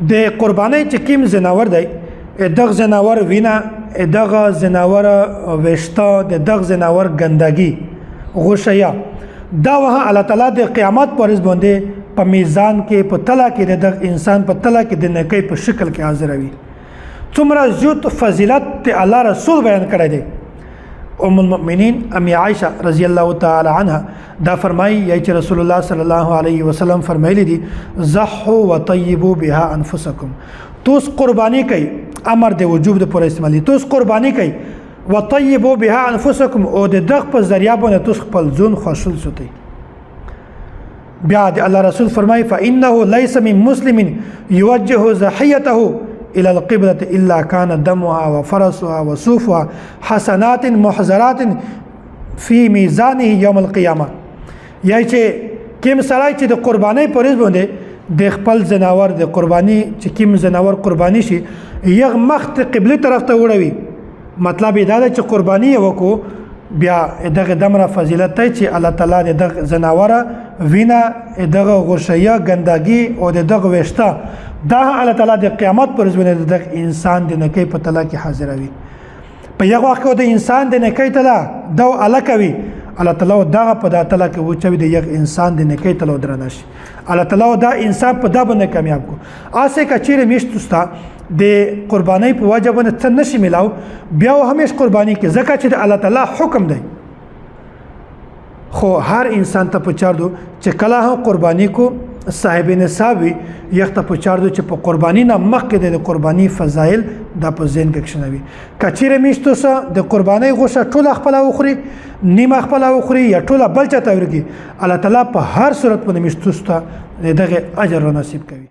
د قربانۍ چې کوم ځناور دی دغه ځناور وینه دغه ځناور ویشته د دغه ځناور ګندګي غوښه دا وه الله تعالی د قیامت پر ورځ باندې په میزان کې په تله کې د دغه انسان په تله کې د نیکۍ په شکل کې حاضروي څومره زیات فضیلت د الله رسول بیان کړی دی ام المؤمنین ام عائشہ رضی الله تعالی عنها دا فرمایي یا چې رسول الله صلی الله علیه وسلم فرمایلی دي ضحوا وطيبوا بها انفسکم توس قربانی کوي امر د وجوب د پر استعمالي توس قربانی کوي وطيبوا بها انفسکم او د دغ په ذریعہ باندې توس خپل ځون خوشل سوتي بیا د الله رسول فرمایي فانه ليس من مسلم يوجه ضحيته الى القبلة الا كان دمها وفرسها وصوفها حسنات محضرات في ميزانه يوم القيامه یا چې کوم سړی چې د قربانۍ پر ورځ باندې د خپل ځناور د قرباني چې کوم ځناور قرباني شي یغ مخ قبله طرف ته وړوي مطلب دا دی چې قرباني وکړو بیا دغه دمره فضیلت دی چې الله تعالی دغه ځناور وینه دغه غوښه ګندګي او دغه وشته دا الله تعالی د قیامت پر ورځ باندې د انسان د نکي په تله کې حاضروي په یو وخت کې د انسان د نکي تله دا الکوي الله تعالی دغه په د تله کې وچوي د یو انسان د نکي تله درنشي الله تعالی دا انسان په دا باندې کامیاب کو اسه کچېره میشتستا د قربانۍ په واجب نه څه نشي ملاو بیا همیش قرباني کې زکه چې د الله تعالی حکم دی خو هر انسان ته پچار دو چې کله هم قرباني کو صاحب نصاب یخته پچار دو چې په قرباني نه مخکې د قرباني فضایل د په ذهن کې شنوي کچېره میشتو سه د قرباني غوښه ټول خپل اخري نیمه خپل اخري یا ټول بل چاته ورګي الله تعالی په هر صورت باندې میشتو سه دغه اجر نصیب کوي